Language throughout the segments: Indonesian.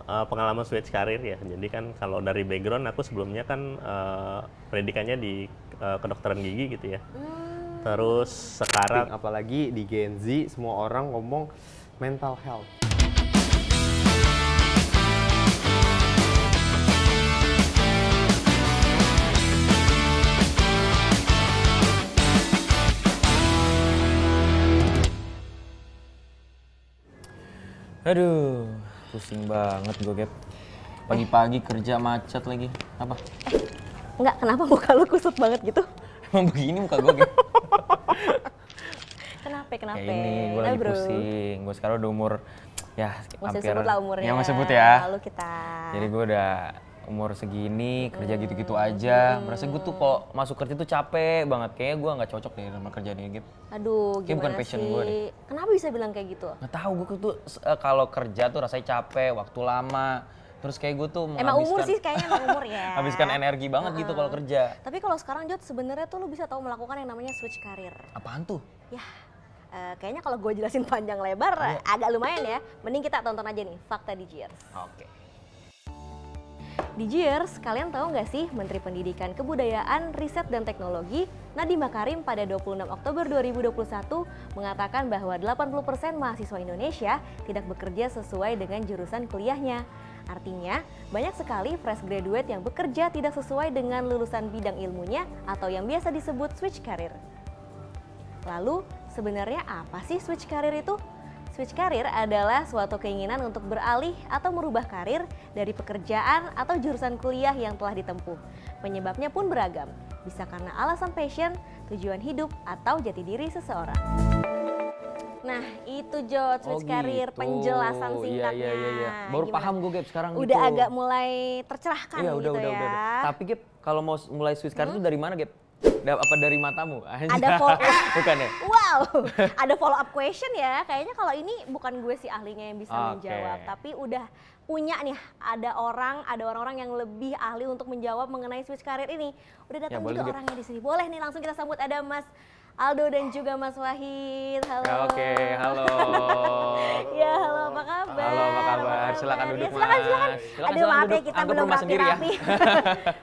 Pengalaman switch karir ya. Jadi kan kalau dari background aku sebelumnya kan pendidikannya di kedokteran gigi gitu ya. Terus sekarang Apalagi di Gen Z semua orang ngomong mental health. Aduh, pusing banget gue, Gap. Pagi-pagi kerja macet lagi. Apa? Enggak, kenapa muka lu kusut banget gitu? Emang begini muka gue, Gap? Kenapa? Kayak ini, gue lagi Bro. pusing. Gue sekarang udah umur, ya Masih hampir... sebut lah umurnya. Ya, masih sebut ya. Lalu kita... Jadi gue udah umur segini, kerja gitu-gitu aja. Berasa gue tuh kok masuk kerja tuh capek banget. Kayaknya gue nggak cocok deh sama kerjaan ini, Gap. Aduh, Kayak bukan gimana passion sih? gue deh. Kenapa bisa bilang kayak gitu? Nggak tahu, gue tuh kalau kerja tuh rasanya capek, waktu lama. Terus kayak gue tuh Emang umur menghabiskan... sih, kayaknya emang umur ya. habiskan energi banget gitu kalau kerja. Tapi kalau sekarang Jod, sebenarnya tuh lu bisa tahu melakukan yang namanya switch karir. Apaan tuh? Ya, kayaknya kalau gue jelasin panjang lebar agak lumayan ya. Mending kita tonton aja nih, Fakta Digiers. Oke. Digiers, kalian tahu nggak sih Menteri Pendidikan Kebudayaan, Riset dan Teknologi Nadiem Makarim pada 26 Oktober 2021 mengatakan bahwa 80% mahasiswa Indonesia tidak bekerja sesuai dengan jurusan kuliahnya. Artinya, banyak sekali fresh graduate yang bekerja tidak sesuai dengan lulusan bidang ilmunya atau yang biasa disebut switch career. Lalu, sebenarnya apa sih switch career itu? Switch karir adalah suatu keinginan untuk beralih atau merubah karir dari pekerjaan atau jurusan kuliah yang telah ditempuh. Penyebabnya pun beragam, bisa karena alasan passion, tujuan hidup, atau jati diri seseorang. Nah, itu Jod, switch karir, gitu. penjelasan singkatnya. Iya. Baru Gimana? paham gue, Gap, sekarang Udah gitu. agak mulai tercerahkan Iya, gitu udah. ya. Tapi, Gap, kalau mau mulai switch karir itu dari mana, Gap? Apa dari matamu? Ada follow up. Bukan ya? Wow, ada follow up question ya. Kayaknya kalau ini bukan gue sih ahlinya yang bisa Oke. menjawab, tapi udah punya nih, ada orang-orang yang lebih ahli untuk menjawab mengenai switch karir ini. Udah datang boleh, juga Gap. orangnya di sini. Boleh nih, langsung kita sambut, ada Mas Aldo dan juga Mas Wahid. Halo. Ya, oke, halo. Ya, halo, apa kabar? Halo, apa kabar? Silakan duduk, Ya, silakan. Mas. Silakan, Aduh, silakan maaf ya, duduk. kita Anggap belum rumah sendiri ya. rapi-rapi.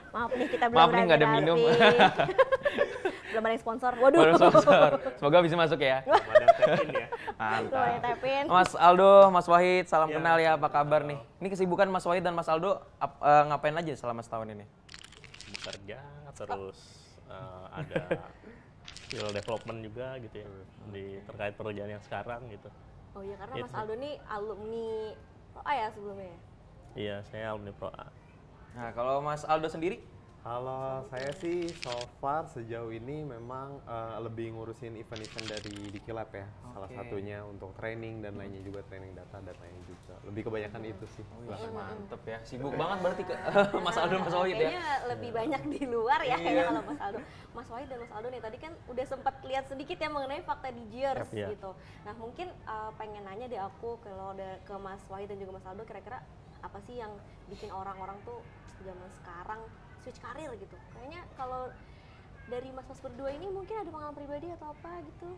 Maaf nih, kita belum Maaf nih, nggak ada minum. rapi-rapi. Belum ada yang sponsor. Waduh. Baru sponsor. Semoga bisa masuk ya. Madam Tepin ya. Tuh, ya, Mantap. Tepin. Mas Aldo, Mas Wahid, salam Ya. kenal ya, apa kabar nih? Ini kesibukan Mas Wahid dan Mas Aldo ngapain aja selama setahun ini? Bekerja terus ada skill development juga gitu ya di terkait pekerjaan yang sekarang gitu. Oh iya, karena Gitu. Mas Aldo nih alumni ProA ya sebelumnya. Iya, saya alumni ProA. Nah, kalau Mas Aldo sendiri? Kalau saya sih so far sejauh ini memang lebih ngurusin event-event dari Dikilab ya. Salah Oke. satunya untuk training dan lainnya juga training datanya juga. Lebih kebanyakan itu sih. Mantep ya, sibuk banget berarti ke Mas Aldo, Mas Wahid ya? Kayaknya lebih banyak di luar ya Iya. kayaknya kalau Mas Aldo. Mas Wahid dan Mas Aldo nih tadi kan udah sempat lihat sedikit ya mengenai fakta Digiers Iya. gitu. Nah mungkin pengen nanya deh aku kalau ke Mas Wahid dan juga Mas Aldo, kira-kira apa sih yang bikin orang-orang tuh zaman sekarang switch karir gitu? Kayaknya kalau dari mas-mas berdua ini mungkin ada pengalaman pribadi atau apa gitu?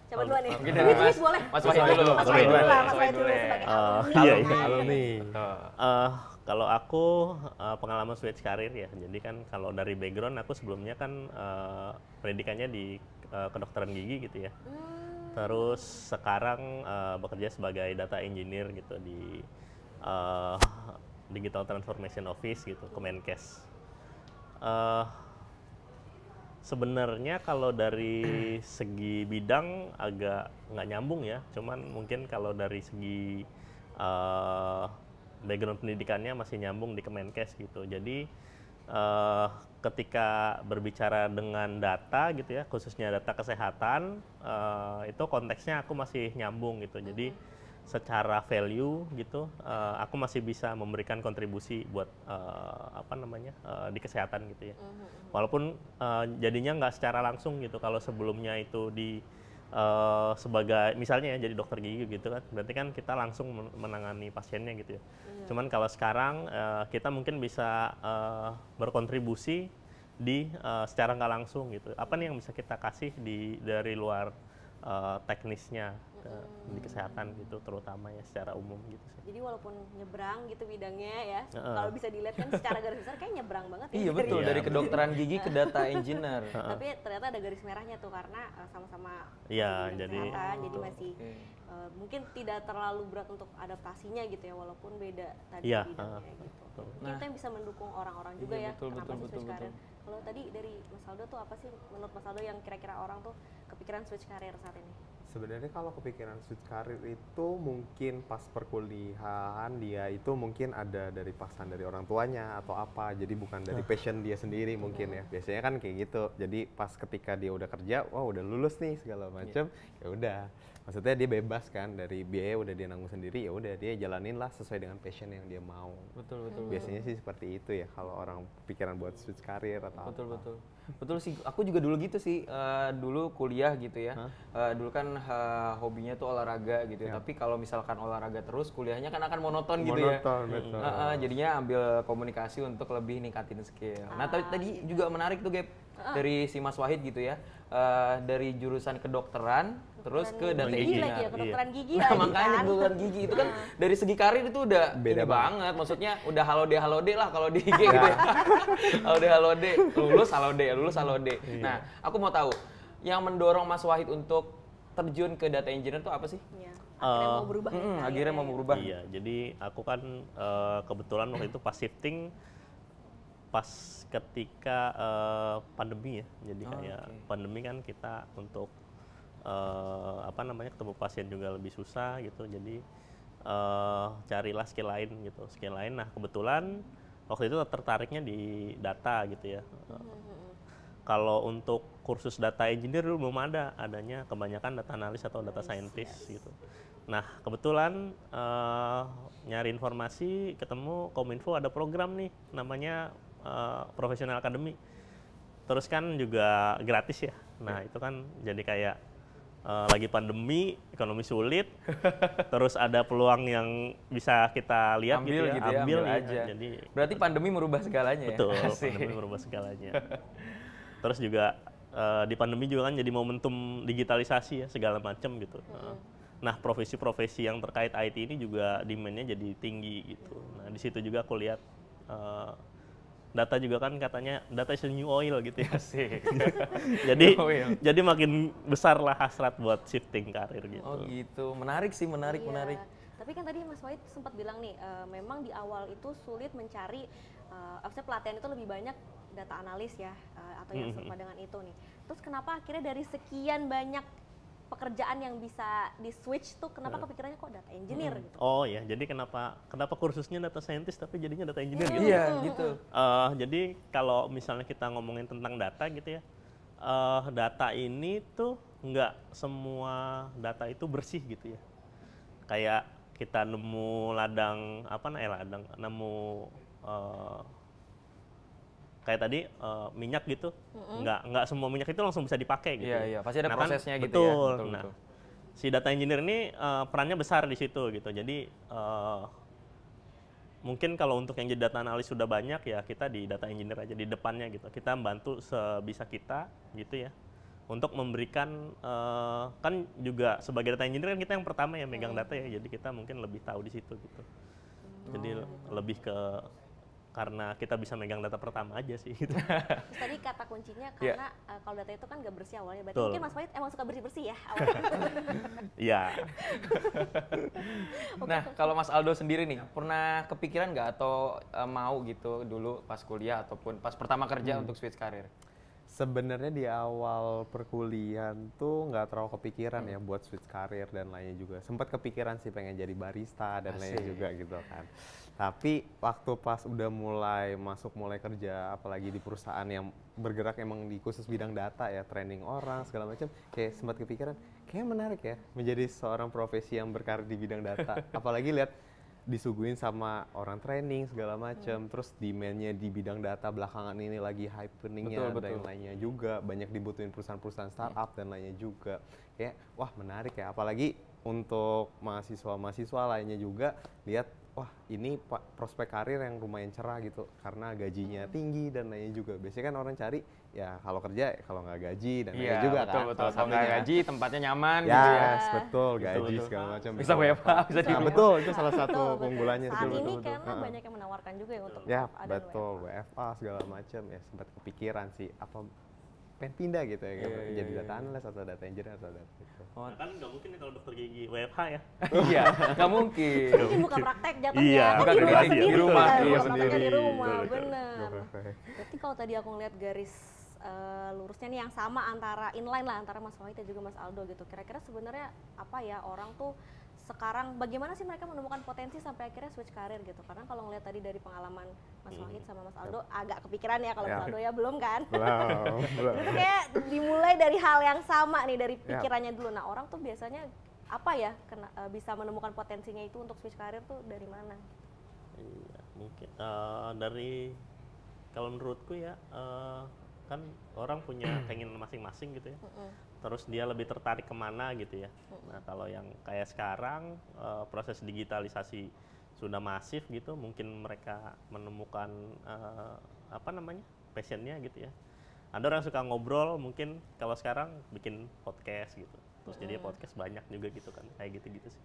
Coba duluan ya. Mungkin dari Wis, boleh. Mas Wahid dulu. Mas Wahid dulu lah, Mas Wahid dulu boleh. sebagai Iya, alumni. iya. Alumni. Kalau aku pengalaman switch karir ya, jadi kan kalau dari background aku sebelumnya kan pendidikannya di kedokteran gigi gitu ya. Terus sekarang bekerja sebagai data engineer gitu di Digital Transformation Office gitu, Kemenkes. Sebenarnya kalau dari segi bidang agak nggak nyambung ya, cuman mungkin kalau dari segi background pendidikannya masih nyambung di Kemenkes gitu. Jadi ketika berbicara dengan data gitu ya, khususnya data kesehatan, itu konteksnya aku masih nyambung gitu. Jadi secara value gitu, aku masih bisa memberikan kontribusi buat di kesehatan gitu ya. Walaupun jadinya nggak secara langsung gitu. Kalau sebelumnya itu di sebagai misalnya ya jadi dokter gigi gitu kan, berarti kan kita langsung menangani pasiennya gitu ya. Cuman kalau sekarang kita mungkin bisa berkontribusi di secara nggak langsung gitu. Apa nih yang bisa kita kasih dari luar teknisnya di kesehatan gitu, terutama ya secara umum gitu sih. Jadi walaupun nyebrang gitu bidangnya ya, kalau bisa dilihat kan secara garis besar kayak nyebrang banget ya. Iya betul, Iya, dari betul. kedokteran gigi ke data engineer. Tapi ternyata ada garis merahnya tuh karena sama-sama Iya, di bidang jadi- kesehatan, jadi betul. masih Oke. mungkin tidak terlalu berat untuk adaptasinya gitu ya, walaupun beda tadi Iya, bidangnya gitu. betul. Mungkin itu yang bisa mendukung orang-orang juga Iya, ya, betul, kenapa betul, sih switch betul, karir. Kalau tadi dari Mas Aldo tuh apa sih menurut Mas Aldo yang kira-kira orang tuh kepikiran switch karir saat ini? Sebenarnya kalau kepikiran switch karir itu mungkin pas perkuliahan dia itu mungkin ada dari paksaan dari orang tuanya atau apa, jadi bukan dari passion dia sendiri mungkin ya. Biasanya kan kayak gitu. Jadi pas ketika dia udah kerja, wah udah lulus nih segala macam, ya udah. Maksudnya dia bebas kan dari biaya udah dia nanggung sendiri, ya udah dia jalanin lah sesuai dengan passion yang dia mau. Betul betul. Biasanya sih seperti itu ya kalau orang pikiran buat switch karir atau Betul apa. betul. Betul sih, aku juga dulu gitu sih. Dulu kuliah gitu ya. Dulu kan hobinya tuh olahraga gitu ya. Tapi kalau misalkan olahraga terus, kuliahnya kan akan monoton gitu ya. Monoton, betul. Jadinya ambil komunikasi untuk lebih ningkatin skill. Nah tadi juga menarik tuh Gap dari si Mas Wahid gitu ya. Dari jurusan kedokteran terus ke data gigi engineer. lagi ya, kedokteran gigi Nah, lagi makanya kan. kedokteran gigi itu kan dari segi karir itu udah Beda beda banget. Maksudnya udah halo de lah kalau di IG gitu ya. halo de, lulus halo de. Nah, aku mau tahu yang mendorong Mas Wahid untuk terjun ke data engineer itu apa sih? Iya. Akhirnya mau berubah ya, Akhirnya mau berubah. Iya, jadi aku kan kebetulan waktu itu pas shifting pas ketika pandemi ya. Jadi kayak pandemi kan kita untuk ketemu pasien juga lebih susah gitu. Jadi carilah skill lain gitu, skill lain. Nah kebetulan waktu itu tertariknya di data gitu ya. Kalau untuk kursus data engineer dulu belum adanya kebanyakan data analis atau data scientist gitu. Nah kebetulan nyari informasi ketemu Kominfo ada program nih namanya Professional Academy. Terus kan juga gratis ya. Nah itu kan jadi kayak lagi pandemi, ekonomi sulit, terus ada peluang yang bisa kita lihat Ambil gitu gitu ya, ya, ambil aja. Jadi Berarti pandemi merubah segalanya ya? betul, Asik. pandemi merubah segalanya. Terus juga di pandemi juga kan jadi momentum digitalisasi ya segala macam gitu. Nah profesi-profesi yang terkait IT ini juga demand-nya jadi tinggi gitu. Nah di situ juga aku lihat data juga kan katanya data is the new oil gitu ya. Asik. jadi Oil. jadi makin besar lah hasrat buat shifting karir gitu. Oh gitu, menarik sih, menarik. Tapi kan tadi Mas Wahid sempat bilang nih, memang di awal itu sulit mencari, maksudnya pelatihan itu lebih banyak data analis ya, atau yang serupa dengan itu nih. Terus kenapa akhirnya dari sekian banyak pekerjaan yang bisa di switch tuh, kenapa kepikirannya kok data engineer gitu? Oh ya, jadi kenapa kursusnya data scientist tapi jadinya data engineer gitu? Iya, gitu. Jadi kalau misalnya kita ngomongin tentang data gitu ya, data ini tuh nggak semua data itu bersih gitu ya. Kayak kita nemu nemu kayak tadi minyak gitu, nggak semua minyak itu langsung bisa dipakai gitu. Iya, pasti ada Nah, kan, prosesnya gitu ya. betul. Betul, Nah, betul. si data engineer ini perannya besar di situ gitu. Jadi mungkin kalau untuk yang jadi data analis sudah banyak ya kita di data engineer aja di depannya gitu. Kita membantu sebisa kita gitu ya untuk memberikan kan juga sebagai data engineer kan kita yang pertama ya megang data ya. Jadi kita mungkin lebih tahu di situ gitu. Jadi lebih ke karena kita bisa megang data pertama aja sih gitu. Terus tadi kata kuncinya karena kalau data itu kan nggak bersih awalnya, berarti Betul. mungkin Mas Wahid emang suka bersih-bersih ya awalnya. Iya. Nah, kalau Mas Aldo sendiri nih, pernah kepikiran nggak atau mau gitu dulu pas kuliah ataupun pas pertama kerja untuk switch karir? Sebenarnya di awal perkuliahan tuh nggak terlalu kepikiran ya buat switch karir dan lainnya juga. Sempat kepikiran sih pengen jadi barista dan lainnya juga gitu kan. Tapi waktu pas udah mulai kerja, apalagi di perusahaan yang bergerak emang di khusus bidang data ya, training orang segala macam, kayak sempat kepikiran, kayak menarik ya menjadi seorang profesi yang berkarir di bidang data. Apalagi lihat disuguhin sama orang training segala macam, terus demand-nya di bidang data belakangan ini lagi happening-nya dan lainnya juga, banyak dibutuhin perusahaan-perusahaan startup dan lainnya juga. Kayak wah menarik ya, apalagi untuk mahasiswa-mahasiswa lainnya juga lihat wah ini prospek karir yang lumayan cerah gitu karena gajinya tinggi dan lainnya juga. Biasanya kan orang cari ya kalau kerja kalau nggak gaji dan lainnya juga betul, kan. betul. Salah Kalau nggak satunya. gaji tempatnya nyaman Yes, gitu ya. betul, gaji betul. segala macam. Bisa WFH, bisa di Nah, rumah. betul, itu salah satu Betul, keunggulannya. saat betul, ini betul, betul. karena banyak yang menawarkan juga ya untuk Ya, WFA dan betul, WFA. WFA segala macam ya sempat kepikiran sih apa pengen pindah gitu ya, jadi data analyst atau data engineer atau data itu. Nah, kan nggak mungkin ya kalau dokter gigi WFH ya. Iya, nggak mungkin. Mungkin buka praktek jatuhnya. Iya, Kan buka di rumah klinik, sendiri di rumah, kan, iya, buka prakteknya di sendiri. rumah, Betul, betul. bener. Berarti kalau tadi aku ngeliat garis lurusnya nih yang sama antara inline lah antara Mas Wahid dan juga Mas Aldo gitu. Kira-kira sebenarnya apa ya orang tuh sekarang bagaimana sih mereka menemukan potensi sampai akhirnya switch karir gitu? Karena kalau ngeliat tadi dari pengalaman Mas Wahid sama Mas Aldo agak kepikiran ya, kalau Mas Aldo ya belum kan? Belum. Itu kayak dimulai dari hal yang sama nih dari pikirannya dulu. Nah orang tuh biasanya apa ya bisa menemukan potensinya itu untuk switch karir tuh dari mana? Iya, mungkin dari kalau menurutku ya kan orang punya keinginan masing-masing gitu ya. Terus dia lebih tertarik kemana gitu ya. Nah kalau yang kayak sekarang proses digitalisasi sudah masif gitu, mungkin mereka menemukan apa namanya passionnya gitu ya. Ada orang suka ngobrol, mungkin kalau sekarang bikin podcast gitu. Terus jadi podcast banyak juga gitu kan, kayak gitu-gitu sih.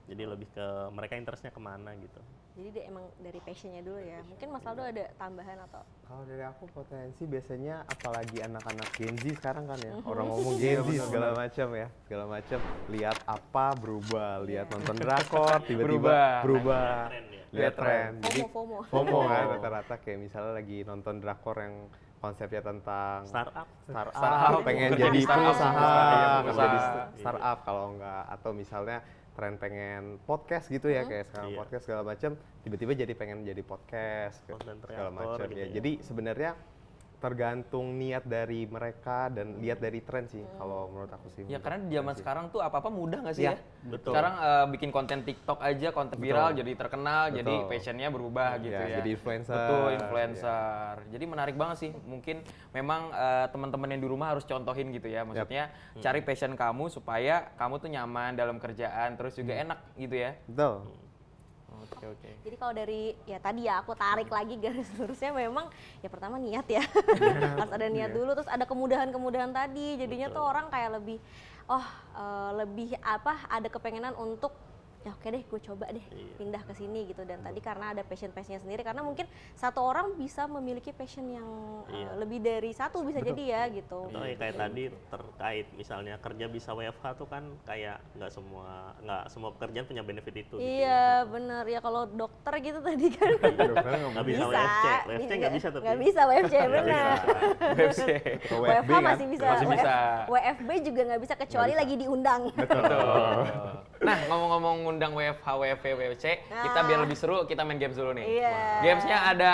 Jadi lebih ke mereka interestnya kemana gitu. Jadi dia emang dari passionnya dulu ya. Mungkin Mas Aldo ada tambahan atau? Kalau dari aku potensi biasanya apalagi anak-anak Gen Z sekarang kan ya, orang ngomong Gen Z segala macam ya, segala macam. Lihat apa berubah, lihat nonton drakor tiba-tiba berubah, Tren ya. lihat tren. Jadi FOMO. FOMO kan rata-rata kayak misalnya lagi nonton drakor yang konsepnya tentang Startup. pengen Kerja jadi di startup. pengusaha, Iya, kerja di pengusaha. startup kalau enggak, atau misalnya tren pengen podcast gitu ya kayak sekarang Iya. podcast segala macam, tiba-tiba jadi pengen jadi podcast Content segala creator macam gitu ya. ya. Jadi sebenarnya tergantung niat dari mereka dan lihat dari tren sih kalau menurut aku sih. Ya menurut karena di aku zaman sih. sekarang tuh apa-apa mudah nggak sih Iya, ya? betul. Sekarang bikin konten TikTok aja, konten viral jadi terkenal, jadi Betul. passionnya berubah gitu ya. jadi influencer. Betul, influencer. Jadi menarik banget sih. Mungkin memang teman-teman yang di rumah harus contohin gitu ya. Maksudnya cari passion kamu supaya kamu tuh nyaman dalam kerjaan, terus juga enak gitu ya. Betul. Oke. Jadi kalau dari ya tadi ya aku tarik lagi garis lurusnya memang ya pertama niat ya. Harus ada niat dulu, terus ada kemudahan-kemudahan tadi. Jadinya tuh orang kayak lebih lebih ada kepengenan untuk ya oke deh gue coba deh pindah ke sini gitu. Dan tadi karena ada passionnya sendiri, karena mungkin satu orang bisa memiliki passion yang lebih dari satu bisa jadi ya gitu. Atau kayak tadi terkait misalnya kerja bisa WFH tuh kan kayak nggak semua pekerjaan punya benefit itu. Iya benar ya, kalau dokter gitu tadi kan Nggak bisa WFC, WFC nggak bisa tapi. nggak bisa WFC benar. WFC. WFH masih bisa, Masih bisa. WFB juga nggak bisa kecuali lagi diundang. Nah, ngomong-ngomong ngundang WFH, WFV, WFC, kita biar lebih seru, kita main games dulu nih. Iya. Gamesnya ada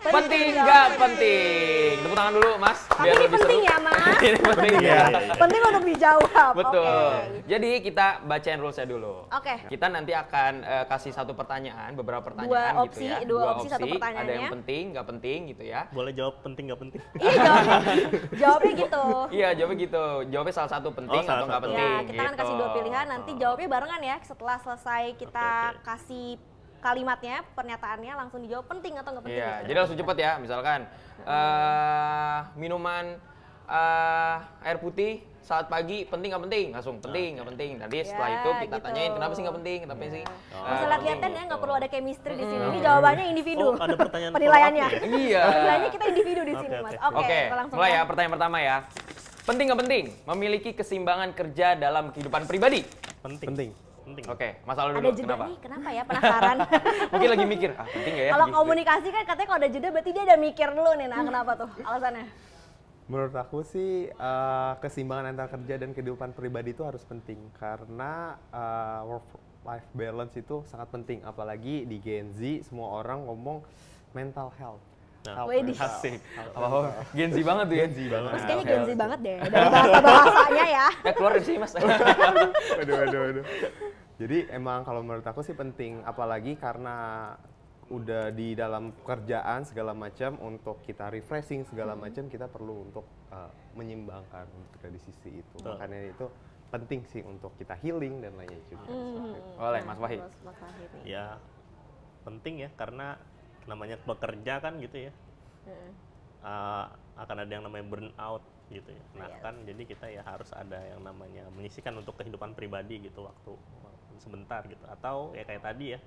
penting nggak penting. Tepuk tangan dulu, Mas. Tapi ini penting ya, Mas. Ini penting ya. Penting untuk dijawab. Betul. Oke. Jadi kita bacain rulesnya dulu. Oke. Kita nanti akan kasih satu pertanyaan, beberapa pertanyaan Dua gitu ya. dua opsi satu Ada yang pertanyaannya. penting, nggak penting gitu ya. Boleh jawab penting nggak penting. Iya jawabnya gitu. Iya, jawabnya gitu. Jawabnya salah satu penting salah atau nggak satu. penting. Ya, kita akan kasih dua pilihan, nanti jawabnya barengan ya. Setelah selesai kita Oke. kasih kalimatnya, pernyataannya langsung dijawab penting atau nggak penting. Iya, gitu. jadi langsung cepet ya. Misalkan minuman air putih saat pagi penting nggak penting? Langsung penting nggak penting. Nanti setelah Ya, itu kita gitu. tanyain kenapa sih nggak penting? Kenapa sih? Nggak usah lihat-lihatan ya, nggak perlu ada chemistry di sini. Ini jawabannya individu. Oh, ada pertanyaan penilaiannya. follow-up Iya. Penilaiannya kita individu di sini, Oke, Mas. oke. Oke, kita langsung mulai ya pertanyaan pertama ya. Penting nggak penting memiliki keseimbangan kerja dalam kehidupan pribadi? Penting. Oke, masalah dulu. Ada jeda Kenapa? nih, kenapa ya? Penasaran. Mungkin lagi mikir, penting nggak ya? Kalau Gitu. komunikasi kan katanya kalau ada jeda berarti dia ada mikir dulu nih. Nah, kenapa tuh alasannya? Menurut aku sih keseimbangan antara kerja dan kehidupan pribadi itu harus penting karena work life balance itu sangat penting, apalagi di Gen Z semua orang ngomong mental health. Nah, Widih. Asik. Apa? Gen Z banget tuh ya? Gen Z banget. Mas kayaknya Gen Z banget deh dari bahasa-bahasanya ya. Keluar dari sini, Mas. Waduh. Jadi emang kalau menurut aku sih penting, apalagi karena udah di dalam pekerjaan segala macam, untuk kita refreshing segala macam kita perlu untuk menyimbangkan untuk dari sisi itu. Makanya itu penting sih untuk kita healing dan lainnya juga. Oleh Mas Wahid. Mas Wahid nih. Ya penting ya, karena namanya bekerja kan gitu ya, akan ada yang namanya burnout gitu ya. Nah kan jadi kita ya harus ada yang namanya menyisihkan untuk kehidupan pribadi gitu, waktu sebentar gitu, atau ya kayak tadi ya,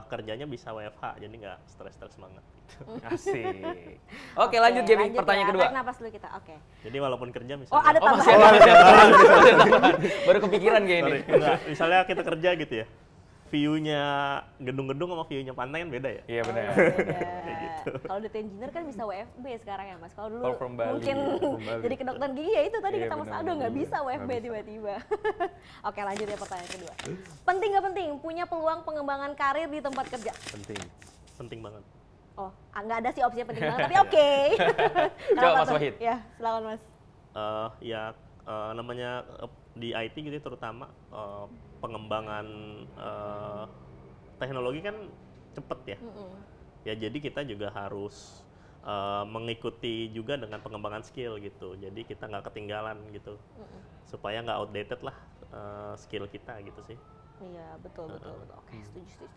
kerjanya bisa WFH jadi nggak stres-stres banget gitu. Asik. Oke, lanjut Gaby, pertanyaan kedua. Tarik napas dulu kita. Oke. Jadi walaupun kerja misalnya, Oh, ada Oh, masih tambahan. ada. Baru kepikiran kayak ini. sorry, enggak, misalnya kita kerja gitu ya, view-nya gedung-gedung sama view-nya pantai kan beda ya. Iya benar. Beda. Kalau data engineer kan bisa WFB sekarang ya Mas. Kalau dulu Call from Bali. mungkin Bali. jadi kedokteran gigi ya itu tadi Iya, kata Mas benar, Aldo nggak benar. bisa WFB tiba-tiba. Oke lanjut ya pertanyaan kedua. Penting nggak penting punya peluang pengembangan karir di tempat kerja? Penting. Penting banget. Oh nggak ada sih opsinya penting banget tapi oke. Coba Kenapa Mas tuh? Wahid. Ya silakan Mas. Ya namanya di IT gitu ya, terutama pengembangan teknologi kan cepet ya. Ya jadi kita juga harus mengikuti juga dengan pengembangan skill gitu. Jadi kita nggak ketinggalan gitu, supaya nggak outdated lah skill kita gitu sih. Iya betul. Oke setuju.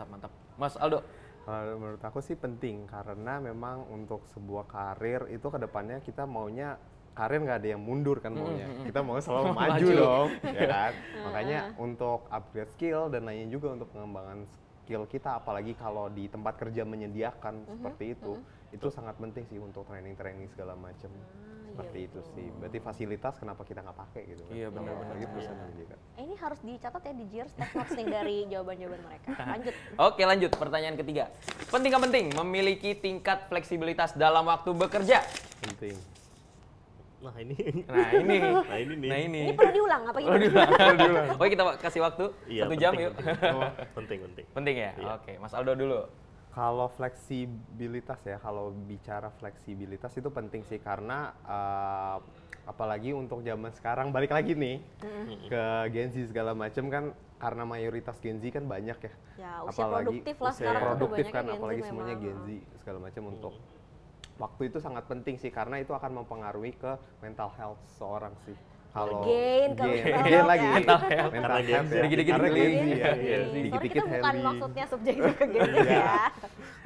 Mantap. Mas Aldo. Kalau menurut aku sih penting, karena memang untuk sebuah karir itu kedepannya kita maunya karir nggak ada yang mundur kan maunya. Kita mau selalu maju dong, ya kan? Makanya untuk upgrade skill dan lainnya juga untuk pengembangan skill kita, apalagi kalau di tempat kerja menyediakan seperti itu sangat penting sih untuk training segala macam. Seperti itu sih. Berarti fasilitas kenapa kita nggak pakai gitu kan? Iya, benar-benar. Apalagi perusahaan menjaga. Ini harus dicatat ya di JIRS Tech Notes nih dari jawaban-jawaban mereka. Lanjut. Oke, lanjut. Pertanyaan ketiga. Penting nggak penting memiliki tingkat fleksibilitas dalam waktu bekerja? Penting. Nah ini, Nah ini. nah ini nih. Nah ini. Ini perlu diulang apa Perlu gimana? diulang. Oke, kita kasih waktu Iya, 1 jam penting, yuk. penting. Penting ya? Iya. Oke, Mas Aldo dulu. Kalau fleksibilitas ya, kalau bicara fleksibilitas itu penting sih, karena apalagi untuk zaman sekarang, balik lagi nih ke Gen Z segala macam kan, karena mayoritas Gen Z kan banyak ya. Ya, usia produktif lah usia sekarang tuh produktif banyaknya kan, Gen Z apalagi memang. semuanya Gen Z segala macam. Untuk waktu itu sangat penting sih, karena itu akan mempengaruhi ke mental health seorang sih. Kalau Gain ke mental gain health lagi ya. mental Karena health Gen Z. ya. Dikit-dikit Karena Gen Gen Z, Z ya. iya, Gen Z. Sorry Dikit-dikit kita bukan healthy. maksudnya subjektif ke Gen Z ya.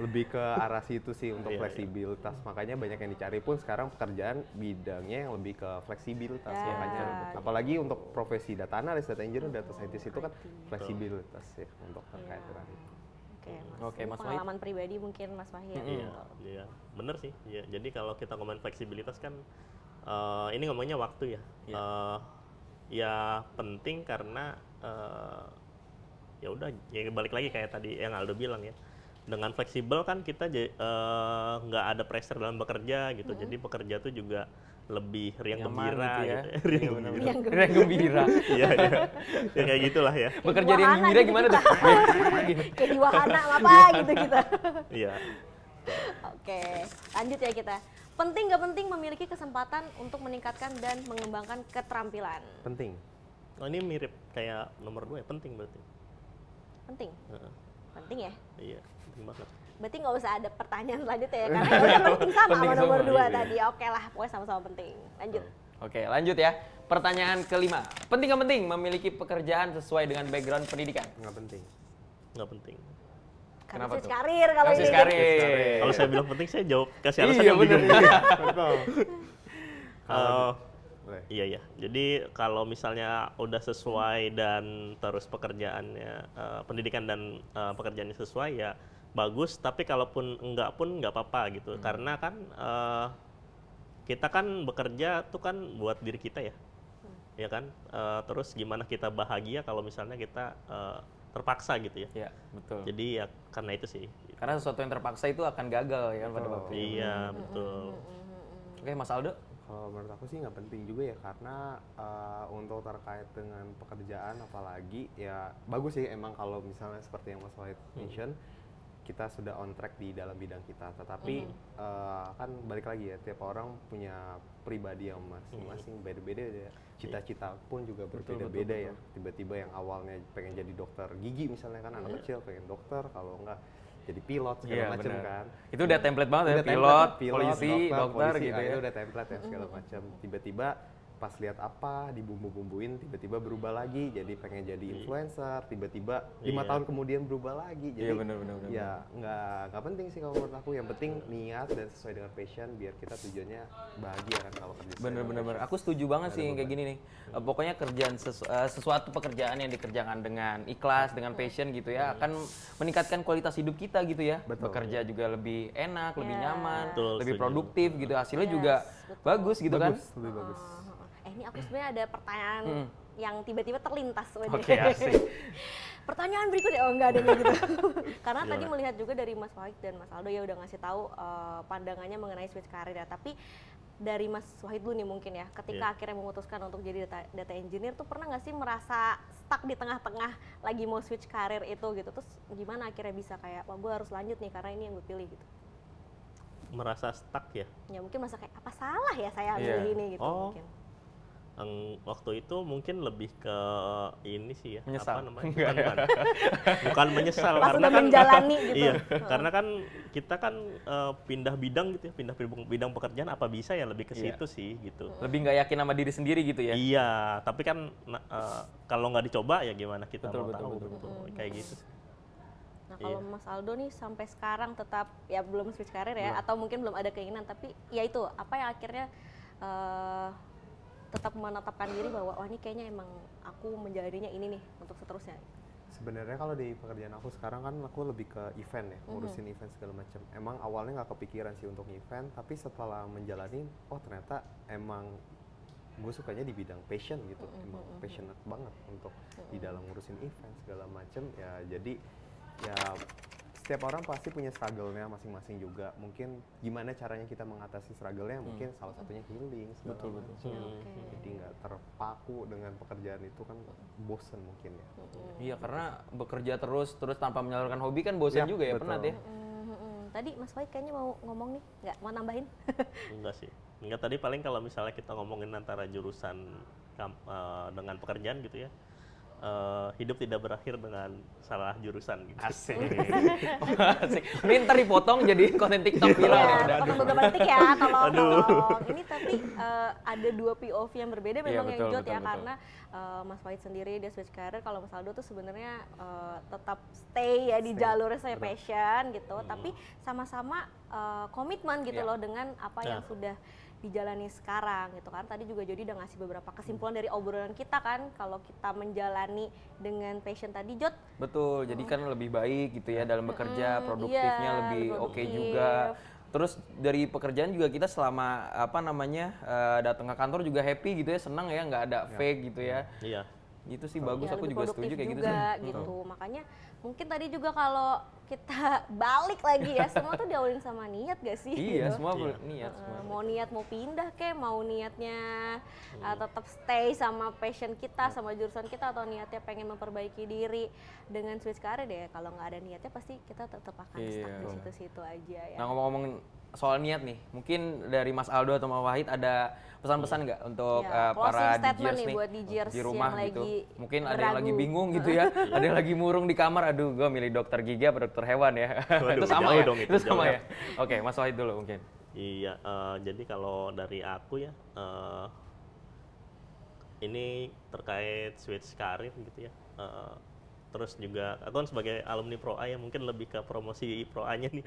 Lebih ke arah situ sih untuk Iya, iya. fleksibilitas. Makanya banyak yang dicari pun sekarang pekerjaan bidangnya yang lebih ke fleksibilitas. Ya, Makanya betul. apalagi untuk profesi data analis, data engineer, data scientist itu kan fleksibilitas ya untuk terkait dengan itu. Oke, Mas. Oke, Ini Mas Wahid. pengalaman pribadi mungkin Mas Wahid. Iya, bener sih. Ya, jadi kalau kita ngomongin fleksibilitas kan, ini ngomongnya waktu ya. Ya penting karena ya udah, ya balik lagi kayak tadi yang Aldo bilang ya. Dengan fleksibel kan kita nggak ada pressure dalam bekerja gitu. Jadi pekerja tuh juga lebih riang Nyaman gembira gitu ya. gitu. Riang gembira. Yang Riang gembira. Iya, iya. Ya kayak gitulah ya. Bekerja riang wahana gembira gitu gimana kita. tuh? Kayak di wahana apa gitu kita. Iya. Oke, lanjut ya kita. Penting nggak penting memiliki kesempatan untuk meningkatkan dan mengembangkan keterampilan? Penting. Oh, ini mirip kayak nomor 2 ya, penting berarti. Penting. Heeh. Penting ya? Iya, penting banget. Berarti nggak usah ada pertanyaan selanjutnya ya, karena ya udah penting sama Penting sama nomor semua, 2 iya. tadi. Oke lah, pokoknya sama-sama penting. Lanjut. Oke, lanjut ya. Pertanyaan kelima. Penting nggak penting memiliki pekerjaan sesuai dengan background pendidikan? Nggak penting. Nggak penting. Karena Kenapa switch tuh? karir kalau Kasih ini. karir. Kalau saya bilang penting, saya jawab kasih alasan Iya yang bener. bingung. Betul. Boleh. Iya ya. Jadi kalau misalnya udah sesuai dan terus pekerjaannya, pendidikan dan pekerjaannya sesuai ya bagus. Tapi kalaupun enggak pun nggak apa-apa gitu. Karena kan kita kan bekerja tuh kan buat diri kita ya, ya kan. Terus gimana kita bahagia kalau misalnya kita terpaksa gitu ya. Iya, betul. Jadi ya karena itu sih. Karena sesuatu yang terpaksa itu akan gagal ya kan pada waktu. Iya betul. Oke, Mas Aldo. Kalau menurut aku sih nggak penting juga ya, karena untuk terkait dengan pekerjaan apalagi ya bagus sih emang kalau misalnya seperti yang Mas Wahid mention, kita sudah on track di dalam bidang kita. Tetapi kan balik lagi ya, tiap orang punya pribadi yang masing-masing beda-beda ya. Cita-cita pun juga berbeda-beda ya. Tiba-tiba yang awalnya pengen jadi dokter gigi misalnya kan, anak kecil pengen dokter, kalau enggak jadi pilot segala macam benar. kan. Itu udah template banget ya, Udah pilot, template, polisi, dokter polisi, gitu ya. Itu udah template ya segala macam. Tiba-tiba pas lihat apa dibumbu-bumbuin tiba-tiba berubah lagi jadi pengen jadi influencer, tiba-tiba 5 tahun kemudian berubah lagi. Jadi benar. ya nggak penting sih kalau menurut aku, yang penting niat dan sesuai dengan passion biar kita tujuannya bahagia kan kalau kerja. Bener. Aku setuju banget sih yang kayak gini nih. Pokoknya kerjaan sesuatu pekerjaan yang dikerjakan dengan ikhlas, dengan passion gitu ya, akan meningkatkan kualitas hidup kita gitu ya. Betul. Bekerja juga lebih enak, lebih nyaman, Betul, lebih setuju. produktif gitu. Hasilnya juga bagus gitu kan. Lebih bagus. Ini aku sebenarnya ada pertanyaan yang tiba-tiba terlintas. Oke, asik. Pertanyaan berikutnya, oh enggak ada gitu. Karena Gimana? tadi melihat juga dari Mas Wahid dan Mas Aldo ya udah ngasih tahu pandangannya mengenai switch karir ya. Tapi dari Mas Wahid dulu nih mungkin ya, ketika akhirnya memutuskan untuk jadi data engineer tuh pernah nggak sih merasa stuck di tengah-tengah lagi mau switch karir itu gitu? Terus gimana akhirnya bisa kayak, wah gue harus lanjut nih karena ini yang gue pilih gitu? Merasa stuck ya. Ya mungkin merasa kayak apa salah ya saya ambil ini gitu mungkin. Waktu itu mungkin lebih ke ini sih ya, Menyesal. apa namanya? Bukan menyesal Pas karena udah kan menjalani gitu. iya, karena kan kita kan pindah bidang gitu ya, pindah bidang pekerjaan apa bisa ya lebih ke situ sih gitu. Lebih nggak yakin sama diri sendiri gitu ya. Iya, tapi kan kalau nggak dicoba ya gimana kita Betul, mau betul, tahu betul, gitu. Kayak gitu sih. Nah kalau Mas Aldo nih sampai sekarang tetap ya belum switch karir ya, atau mungkin belum ada keinginan, tapi ya itu apa yang akhirnya tetap menetapkan diri bahwa wah ini kayaknya emang aku menjalaninya ini nih untuk seterusnya. Sebenarnya kalau di pekerjaan aku sekarang kan aku lebih ke event ya, ngurusin event segala macam. Emang awalnya nggak kepikiran sih untuk event, tapi setelah menjalani, oh ternyata emang gue sukanya di bidang passion gitu, emang passionate banget untuk di dalam ngurusin event segala macam. Ya jadi ya setiap orang pasti punya struggle-nya masing-masing juga. Mungkin gimana caranya kita mengatasi struggle-nya, mungkin salah satunya healing segala macam. Jadi nggak terpaku dengan pekerjaan itu kan bosen mungkin ya. Iya, karena bekerja terus tanpa menyalurkan hobi kan bosan juga ya, betul. penat ya. Tadi Mas Wahid kayaknya mau ngomong nih, nggak mau nambahin? Enggak sih. Enggak, tadi paling kalau misalnya kita ngomongin antara jurusan dengan pekerjaan gitu ya. Hidup tidak berakhir dengan salah jurusan gitu. Asik. Asik. Ini ntar dipotong jadi konten TikTok viral ya. Ya, potong beberapa detik ya, tolong. Ini tapi ada dua POV yang berbeda memang Iya, betul, yang Jod betul, ya, betul. karena Mas Wahid sendiri dia switch career, kalau Mas Aldo tuh sebenarnya tetap stay ya di jalur saya passion gitu, tapi sama-sama komitmen gitu loh dengan apa yang sudah dijalani sekarang gitu kan. Tadi juga Jody udah ngasih beberapa kesimpulan dari obrolan kita kan, kalau kita menjalani dengan passion tadi Jod. Betul, jadi kan lebih baik gitu ya dalam bekerja, produktifnya iya, lebih lebih oke produktif. juga. Terus dari pekerjaan juga kita selama datang ke kantor juga happy gitu ya, senang ya, nggak ada fake gitu ya. Iya. Itu sih bagus, Ya, aku lebih juga produktif setuju kayak gitu juga, sih. gitu. Makanya mungkin tadi juga kalau kita balik lagi ya, semua tuh diawalin sama niat gak sih? Iya, gitu. semua niat semua. Mau niat mau pindah kek, mau niatnya tetap stay sama passion kita, sama jurusan kita, atau niatnya pengen memperbaiki diri dengan switch karir deh. Kalau nggak ada niatnya pasti kita tetap akan stuck di situ-situ aja ya. Nah, ngomong-ngomong soal niat nih, mungkin dari Mas Aldo atau Mas Wahid ada pesan-pesan nggak untuk Ya, closing para statement DJers nih nih buat DJers di rumah yang gitu? lagi Mungkin ada yang lagi ragu. bingung gitu ya, ada yang lagi murung di kamar, aduh gue milih dokter gigi apa dokter hewan ya? Waduh, itu sama jauh ya? dong itu, Itu sama jauh. ya? Oke, Mas Wahid dulu mungkin. Iya, jadi kalau dari aku ya, ini terkait switch karir gitu ya. Terus juga aku kan sebagai alumni Pro A ya, mungkin lebih ke promosi Pro A-nya nih.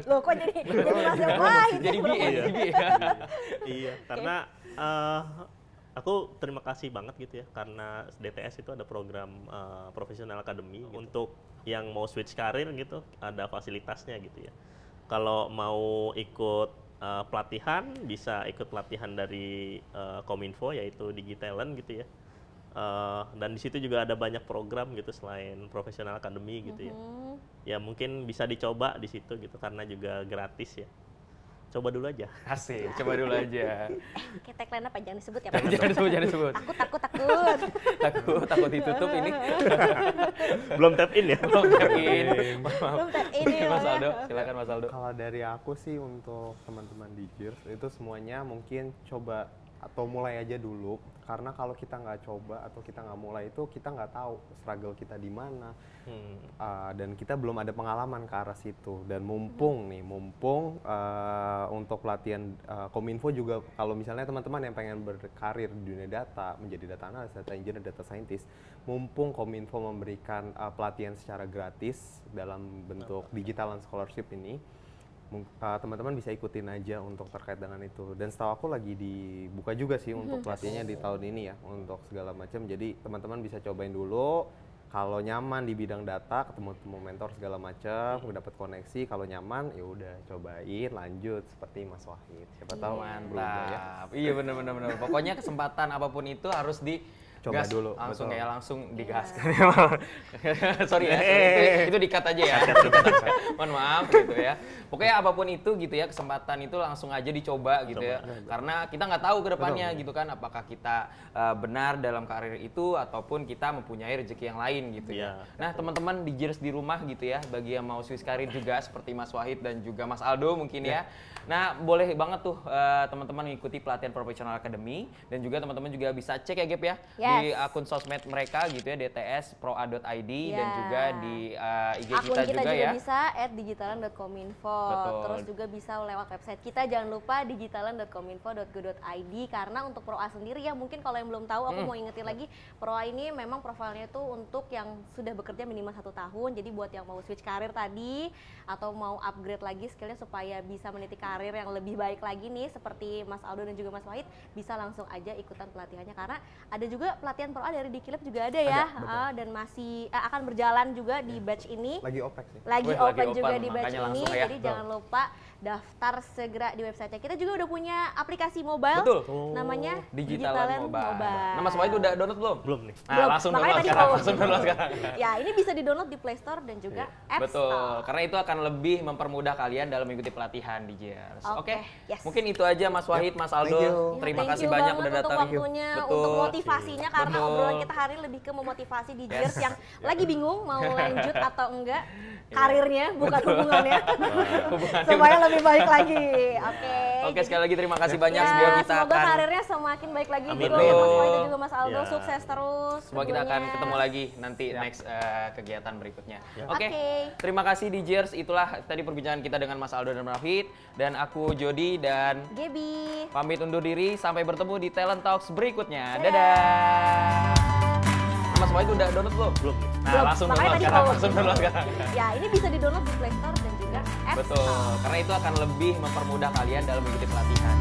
Loh kok jadi masih Wahid? Jadi BA, jadi BA. Iya, karena aku terima kasih banget gitu ya, karena DTS itu ada program Professional Academy untuk yang mau switch karir gitu, ada fasilitasnya gitu ya. Kalau mau ikut pelatihan, bisa ikut pelatihan dari Kominfo yaitu Digitalent gitu ya. Dan di situ juga ada banyak program gitu selain Professional Academy gitu ya. Ya mungkin bisa dicoba di situ gitu karena juga gratis ya. Coba dulu aja. Asik, coba dulu aja. Kayak tagline apa? Jangan disebut ya Pak. Jangan disebut, jangan disebut. Takut ditutup ini. Belum tap in ya? Belum yakin. Maaf. Belum tag ini Mas ya. Aldo, silakan Mas Aldo. Kalau dari aku sih untuk teman-teman DJers itu semuanya mungkin coba atau mulai aja dulu, karena kalau kita nggak coba atau kita nggak mulai itu kita nggak tahu struggle kita di mana. Dan kita belum ada pengalaman ke arah situ. Dan mumpung untuk pelatihan Kominfo juga, kalau misalnya teman-teman yang pengen berkarir di dunia data, menjadi data analis, data engineer, data scientist, mumpung Kominfo memberikan pelatihan secara gratis dalam bentuk digital and scholarship ini, teman-teman bisa ikutin aja untuk terkait dengan itu. Dan setahu aku lagi dibuka juga sih untuk pelatihannya di tahun ini ya, untuk segala macam. Jadi teman-teman bisa cobain dulu. Kalau nyaman di bidang data, ketemu mentor segala macam, dapat koneksi. Kalau nyaman, ya udah cobain, lanjut seperti Mas Wahid. Siapa tahu berubah ya. Iya benar. Pokoknya kesempatan apapun itu harus Coba gas dulu, langsung betul. ya, langsung digaskan. Sorry ya, itu di-cut aja ya. Mohon maaf gitu ya. Pokoknya apapun itu gitu ya, kesempatan itu langsung aja dicoba gitu ya. Karena kita nggak tahu ke depannya gitu kan, apakah kita benar dalam karir itu ataupun kita mempunyai rezeki yang lain gitu ya. Nah, teman-teman di Jers di rumah gitu ya, bagi yang mau switch karir juga seperti Mas Wahid dan juga Mas Aldo mungkin ya. Nah, boleh banget tuh teman-teman mengikuti pelatihan Professional Academy, dan juga teman-teman juga bisa cek ya Gap ya di akun sosmed mereka gitu ya, dtsproa.id dan juga di IG Akun kita juga ya. bisa @digitalan.kominfo. Terus juga bisa lewat website kita, jangan lupa digitalan.kominfo.go.id, karena untuk Proa sendiri ya, mungkin kalau yang belum tahu, aku mau ingetin lagi, Proa ini memang profilnya itu untuk yang sudah bekerja minimal 1 tahun. Jadi buat yang mau switch karir tadi atau mau upgrade lagi skillnya supaya bisa meniti karir yang lebih baik lagi nih, seperti Mas Aldo dan juga Mas Wahid, bisa langsung aja ikutan pelatihannya, karena ada juga pelatihan Proa dari Dikilab juga ada ya, dan masih akan berjalan juga di batch ini. Lagi OPEC sih. Lagi Wih, open lagi juga open, di batch makanya ini, langsung ya. jadi jangan lupa daftar segera di website-nya. Kita juga udah punya aplikasi mobile, Betul. namanya Digitalan Mobile. Nah, Mas Wahid udah download belum? Belum nih. Nah, Belum. langsung Makanya download tadi sekarang. mau. Langsung download sekarang. Ya, ini bisa di-download di Play Store dan juga App Betul, Store. karena itu akan lebih mempermudah kalian dalam mengikuti pelatihan di Jers. Oke, Oke, yes. mungkin itu aja Mas Wahid, Mas Thank you. Aldo. Ya, Terima thank kasih you banyak banget udah datang. untuk waktunya, untuk motivasinya, karena Betul. obrolan kita hari ini lebih ke memotivasi di Jers yang lagi bingung mau lanjut atau enggak karirnya, bukan hubungannya. Supaya lebih baik lagi. Oke, sekali lagi terima kasih banyak. Ya, Semoga kita semoga akan karirnya semakin baik lagi Amin. juga ya Mas Wahid dan juga Mas Aldo, Ya. sukses terus. Semoga kita akan keduanya. ketemu lagi nanti next kegiatan berikutnya. Oke, Oke. terima kasih di Jers. Itulah tadi perbincangan kita dengan Mas Aldo dan Mas Wahid, dan aku Jody, dan Gaby. pamit undur diri. Sampai bertemu di Talent Talks berikutnya. Dadah. Mas Wahid udah download belum? Belum nih. Nah, Belum. langsung Makanya download tadi sekarang. mau. Langsung download sekarang. Ya, ini bisa di-download di Play Store dan juga App Betul, Store. karena itu akan lebih mempermudah kalian dalam mengikuti pelatihan.